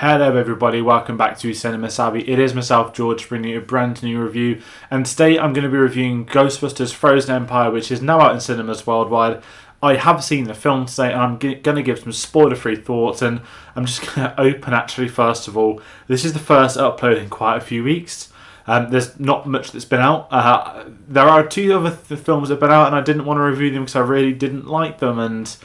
Hello everybody, welcome back to Cinema Savvy. It is myself, George, bringing you a brand new review. And today I'm going to be reviewing Ghostbusters Frozen Empire, which is now out in cinemas worldwide. I have seen the film today and I'm going to give some spoiler-free thoughts, and I'm just going to open actually first of all. This is the first upload in quite a few weeks. There's not much that's been out. There are two other films that have been out and I didn't want to review them because I really didn't like them, and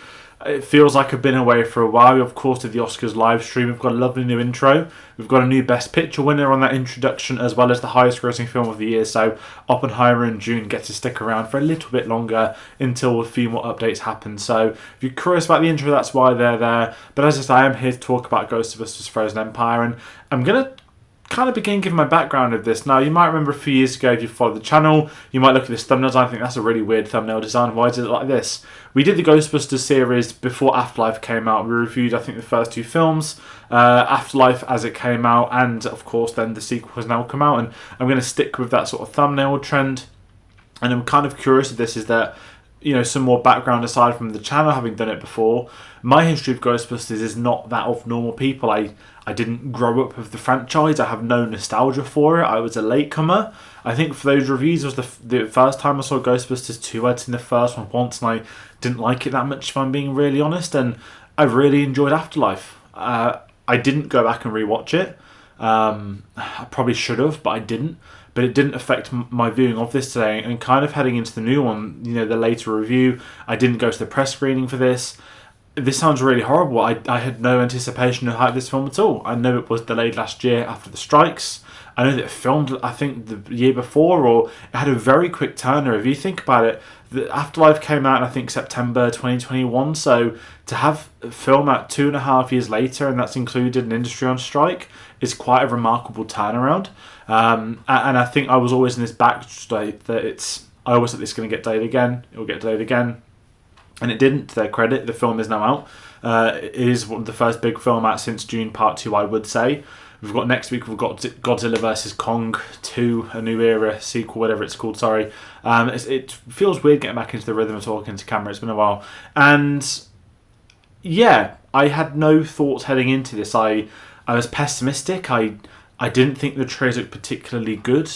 it feels like I've been away for a while. We of course did the Oscars live stream. We've got a lovely new intro. We've got a new Best Picture winner on that introduction, as well as the highest grossing film of the year. So Oppenheimer and June get to stick around for a little bit longer until a few more updates happen. So if you're curious about the intro, that's why they're there. But as I say, I am here to talk about Ghostbusters Frozen Empire, and I'm going to kind of begin giving my background of this. Now, you might remember a few years ago, if you followed the channel, you might look at this thumbnail design and think that's a really weird thumbnail design. Why is it like this? We did the Ghostbusters series before Afterlife came out. We reviewed, I think, the first two films, Afterlife as it came out, and of course then the sequel has now come out, and I'm going to stick with that sort of thumbnail trend. And I'm kind of curious if this is that, some more background aside from the channel, having done it before. My history of Ghostbusters is not that of normal people. I didn't grow up with the franchise. I have no nostalgia for it. I was a latecomer. I think for those reviews, it was the first time I saw Ghostbusters 2. I'd seen the first one once and I didn't like it that much, if I'm being really honest. And I really enjoyed Afterlife. I didn't go back and rewatch it. I probably should have, but I didn't. But it didn't affect my viewing of this today. And kind of heading into the new one, the later review, I didn't go to the press screening for this. This sounds really horrible. I had no anticipation of this film at all. I know it was delayed last year after the strikes. I know that it filmed, I think, the year before, or it had a very quick turner. If you think about it, the Afterlife came out in, I think, September 2021. So to have a film out 2.5 years later, and that's included an industry on strike, is quite a remarkable turnaround. And I think I was always in this back state that I always thought this is going to get delayed again. It will get delayed again. And it didn't, to their credit. The film is now out. It is the first big film out since June Part 2, I would say. Next week we've got Godzilla vs. Kong 2, A New Era sequel, whatever it's called, sorry. It feels weird getting back into the rhythm of talking to camera. It's been a while. And yeah, I had no thoughts heading into this. I was pessimistic. I didn't think the trailers looked particularly good.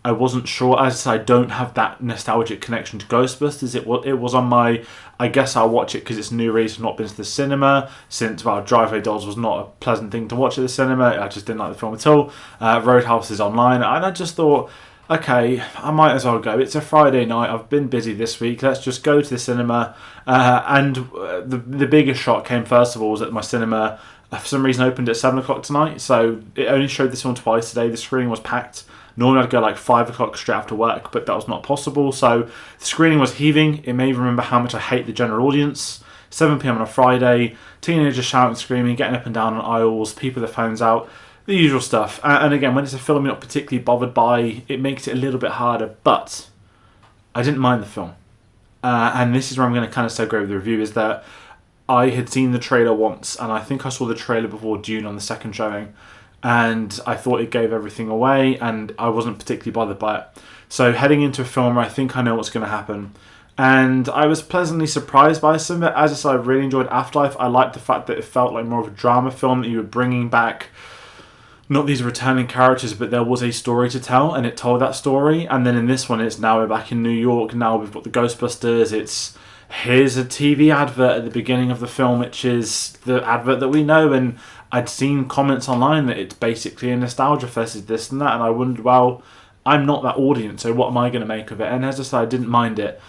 I wasn't sure, as I don't have that nostalgic connection to Ghostbusters. It was on my, I guess I'll watch it because it's a new release. I've not been to the cinema since, Driveway Dolls was not a pleasant thing to watch at the cinema. I just didn't like the film at all. Roadhouse is online, and I just thought, okay, I might as well go. It's a Friday night. I've been busy this week. Let's just go to the cinema. And the biggest shock came, first of all, was that my cinema, for some reason, opened at 7 o'clock tonight. So it only showed this one twice today. The screening was packed. Normally I'd go 5 o'clock straight after work, but that was not possible. So the screening was heaving. It made me remember how much I hate the general audience. 7 p.m. on a Friday, teenagers shouting, screaming, getting up and down on aisles, people with their phones out, the usual stuff. And again, when it's a film you're not particularly bothered by, it makes it a little bit harder. But I didn't mind the film. And this is where I'm going to kind of segue with the review, is that I had seen the trailer once, and I think I saw the trailer before Dune on the second showing. And I thought it gave everything away, and I wasn't particularly bothered by it. So heading into a film where I think I know what's going to happen, and I was pleasantly surprised by some of it. As I said, I really enjoyed Afterlife. I liked the fact that it felt like more of a drama film, that you were bringing back not these returning characters, but there was a story to tell, and it told that story. And then in this one, it's now we're back in New York. Now we've got the Ghostbusters. Here's a TV advert at the beginning of the film, which is the advert that we know. And I'd seen comments online that it's basically a nostalgia fest, is this and that. And I wondered, well, I'm not that audience, so what am I going to make of it? And as I said, I didn't mind it.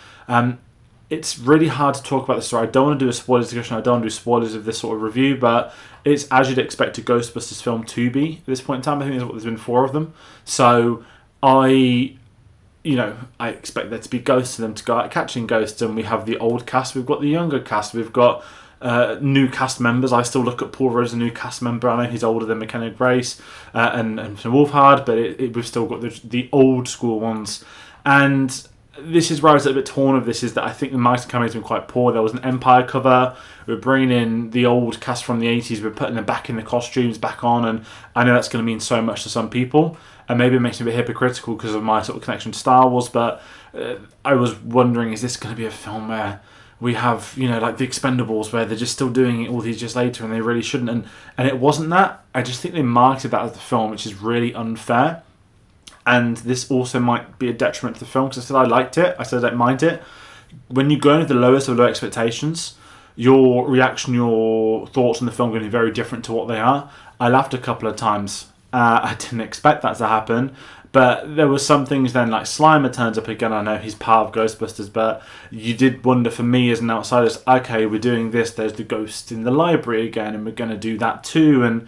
It's really hard to talk about the story. I don't want to do a spoilers discussion. I don't want to do spoilers of this sort of review, but it's as you'd expect a Ghostbusters film to be at this point in time. I think there's been 4 of them. So I expect there to be ghosts of them to go out catching ghosts, and we have the old cast, we've got the younger cast, we've got new cast members. I still look at Paul Rudd as a new cast member. I know he's older than McKenna Grace and Wolfhard, but we've still got the old school ones. And this is where I was a bit torn of this, is that I think the marketing campaign has been quite poor. There was an Empire cover. We're bringing in the old cast from the 80s. We're putting them back in the costumes, back on, and I know that's going to mean so much to some people. And maybe it makes me a bit hypocritical because of my sort of connection to Star Wars, but I was wondering, is this going to be a film where we have, like the Expendables, where they're just still doing it all these years later and they really shouldn't. And it wasn't that. I just think they marketed that as the film, which is really unfair. And this also might be a detriment to the film, because I said I liked it. I said I don't mind it. When you go in with the lowest of low expectations, your reaction, your thoughts on the film are going to be very different to what they are. I laughed a couple of times. I didn't expect that to happen. But there were some things then, like Slimer turns up again. I know he's part of Ghostbusters, but you did wonder, for me as an outsider, okay, we're doing this, there's the ghost in the library again, and we're going to do that too. And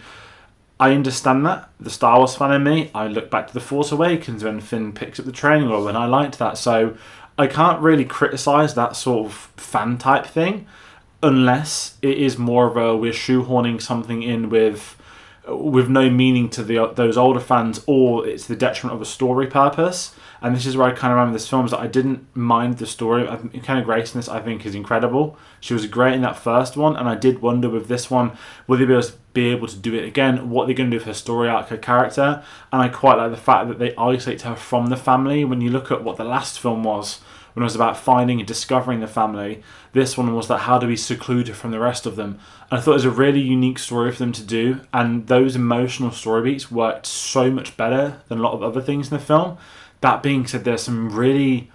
I understand that. The Star Wars fan in me, I look back to The Force Awakens when Finn picks up the training role, and I liked that. So I can't really criticise that sort of fan type thing, unless it is more of a, we're shoehorning something in with no meaning to those older fans, or it's the detriment of a story purpose. And this is where I kind of remember this film, is that I didn't mind the story. Kenna Grace in this, I think, is incredible. She was great in that first one, and I did wonder with this one, will they be able to do it again? What they're going to do with her story arc, her character? And I quite like the fact that they isolate her from the family. When you look at what the last film was, when it was about finding and discovering the family, this one was that how do we seclude her from the rest of them? And I thought it was a really unique story for them to do, and those emotional story beats worked so much better than a lot of other things in the film. That being said, there's some really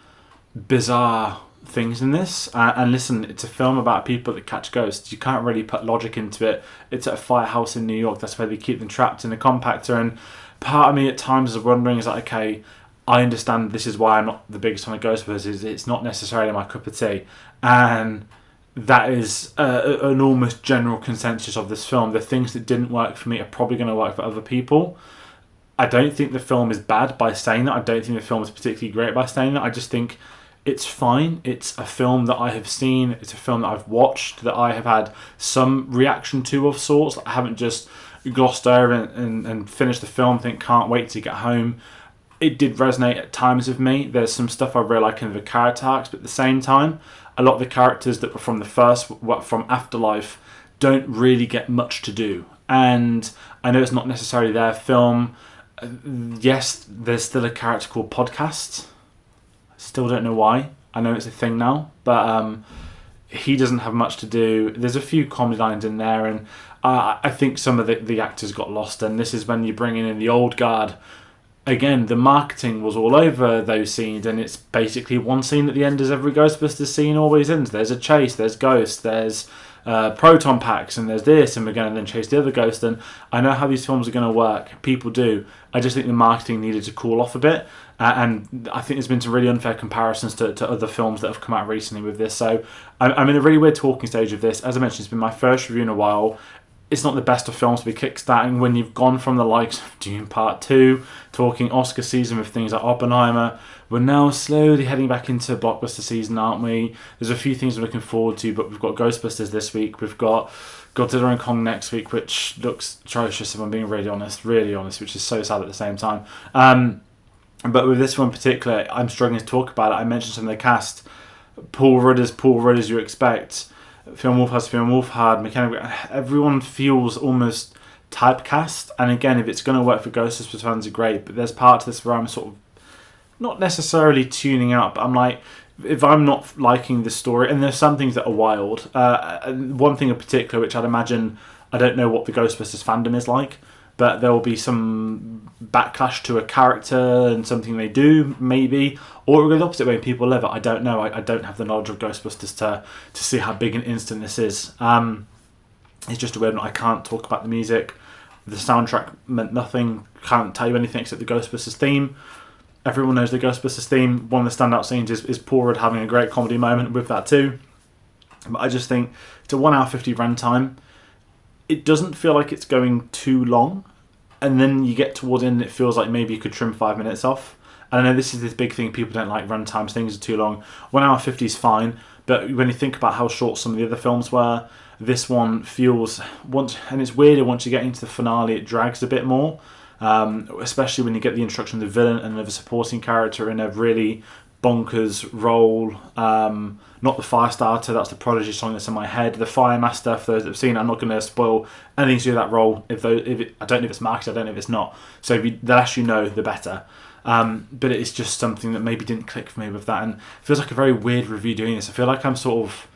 bizarre things in this, and listen, it's a film about people that catch ghosts. You can't really put logic into it. It's at a firehouse in New York. That's where they keep them trapped in a compactor, and part of me at times is wondering, is like, okay, I understand this is why I'm not the biggest fan of Ghostbusters. It's not necessarily my cup of tea. And that is an almost general consensus of this film. The things that didn't work for me are probably going to work for other people. I don't think the film is bad by saying that. I don't think the film is particularly great by saying that. I just think it's fine. It's a film that I have seen. It's a film that I've watched, that I have had some reaction to of sorts. I haven't just glossed over and finished the film, think can't wait to get home. It did resonate at times with me. There's some stuff I really like in the character arcs, but at the same time, a lot of the characters that were from the first, from Afterlife, don't really get much to do. And I know it's not necessarily their film. Yes, there's still a character called Podcast. Still don't know why. I know it's a thing now, but he doesn't have much to do. There's a few comedy lines in there, and I think some of the actors got lost. And this is when you're bringing in the old guard. Again, the marketing was all over those scenes, and it's basically one scene at the end, as every Ghostbusters scene always ends. There's a chase, there's ghosts, there's proton packs, and there's this, and we're going to then chase the other ghost. And I know how these films are going to work. People do. I just think the marketing needed to cool off a bit. And I think there's been some really unfair comparisons to other films that have come out recently with this. So I'm in a really weird talking stage of this. As I mentioned, it's been my first review in a while. It's not the best of films to be kickstarting when you've gone from the likes of Dune Part 2, talking Oscar season with things like Oppenheimer. We're now slowly heading back into blockbuster season, aren't we? There's a few things we're looking forward to, but we've got Ghostbusters this week. We've got Godzilla and Kong next week, which looks atrocious if I'm being really honest, which is so sad at the same time. But with this one in particular, I'm struggling to talk about it. I mentioned some of the cast. Paul Rudd as you expect. Film Wolfhard, McKenna, everyone feels almost typecast. And again, if it's going to work for Ghostbusters fans, are great. But there's parts of this where I'm sort of not necessarily tuning out, but I'm like, if I'm not liking the story, and there's some things that are wild. One thing in particular, which I'd imagine, I don't know what the Ghostbusters fandom is like, but there will be some backlash to a character and something they do, maybe, or it'll go the opposite way and people love it. I don't know. I don't have the knowledge of Ghostbusters to see how big an instant this is. It's just a weird one. I can't talk about the music. The soundtrack meant nothing. Can't tell you anything except the Ghostbusters theme. Everyone knows the Ghostbusters theme. One of the standout scenes is Paul Rudd having a great comedy moment with that too. But I just think it's a 1 hour 50 runtime. It doesn't feel like it's going too long, and then you get towards the end and it feels like maybe you could trim 5 minutes off. And I know this is this big thing, people don't like runtimes, things are too long. 1 hour 50 is fine, but when you think about how short some of the other films were, this one feels, and it's weirder once you get into the finale, it drags a bit more, especially when you get the introduction of the villain and of a supporting character in a really bonkers role. Not the Firestarter, that's the Prodigy song that's in my head. The Firemaster, for those that have seen it, I'm not going to spoil anything to do with that role. I don't know if it's marketed, I don't know if it's not. So the less you know, the better. But it's just something that maybe didn't click for me with that, and it feels like a very weird review doing this. I feel like I'm sort of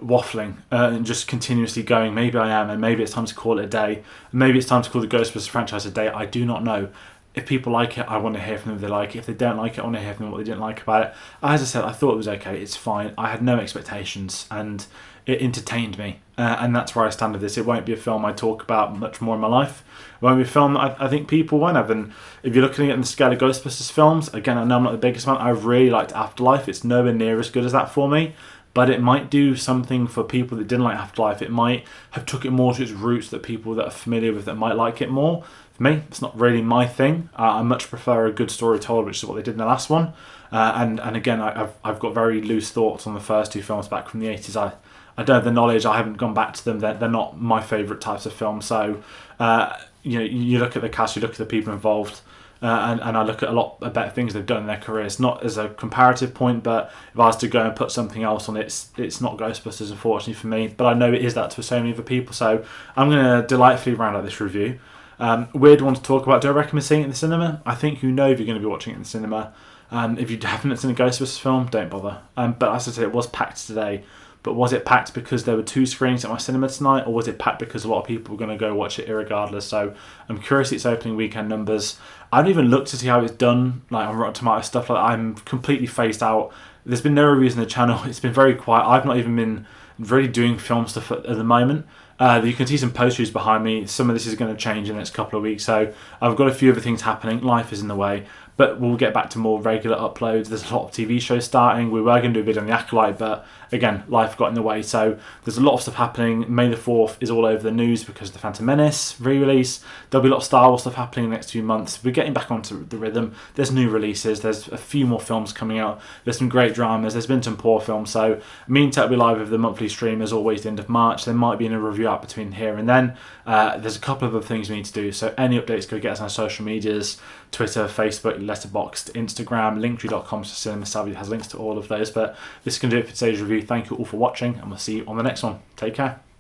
waffling and just continuously going, maybe I am, and maybe it's time to call it a day. Maybe it's time to call the Ghostbusters franchise a day. I do not know. If people like it, I want to hear from them if they like it. If they don't like it, I want to hear from them what they didn't like about it. As I said, I thought it was okay. It's fine. I had no expectations, and it entertained me. And that's where I stand with this. It won't be a film I talk about much more in my life. It won't be a film that I think people won't have. And if you're looking at the scale of Ghostbusters films, again, I know I'm not the biggest fan. I really liked Afterlife. It's nowhere near as good as that for me. But it might do something for people that didn't like Afterlife. It might have took it more to its roots that people that are familiar with it might like it more. For me, it's not really my thing. I much prefer a good story told, which is what they did in the last one. And again, I've got very loose thoughts on the first two films back from the 80s. I don't have the knowledge. I haven't gone back to them. They're not my favourite types of films. So, you look at the cast, you look at the people involved, and I look at a lot of better things they've done in their careers. Not as a comparative point, but if I was to go and put something else on it, it's not Ghostbusters, unfortunately, for me. But I know it is that to so many other people. So I'm going to delightfully round out this review. Weird one to talk about. Do I recommend seeing it in the cinema? I think you know if you're going to be watching it in the cinema. If you haven't seen a Ghostbusters film, don't bother. But as I said, it was packed today. But was it packed because there were 2 screenings at my cinema tonight, or was it packed because a lot of people were going to go watch it irregardless? So I'm curious its opening weekend numbers. I haven't even looked to see how it's done, like on Rotten Tomatoes stuff. Like I'm completely phased out. There's been no reviews on the channel. It's been very quiet. I've not even been really doing film stuff at the moment. You can see some posters behind me. Some of this is going to change in the next couple of weeks. So I've got a few other things happening. Life is in the way. But we'll get back to more regular uploads. There's a lot of TV shows starting. We were going to do a video on the Akroyd, but again, life got in the way. So there's a lot of stuff happening. May the 4th is all over the news because of the Phantom Menace re-release. There'll be a lot of Star Wars stuff happening in the next few months. We're getting back onto the rhythm. There's new releases. There's a few more films coming out. There's some great dramas. There's been some poor films. So me and Tech will be live with the monthly stream as always the end of March. There might be a review out between here and then. There's a couple of other things we need to do. So any updates, go get us on social medias. Twitter, Facebook, Letterboxd, Instagram, linktree.com/cinemasavvy has links to all of those. But this is going to do it for today's review. Thank you all for watching, and we'll see you on the next one. Take care.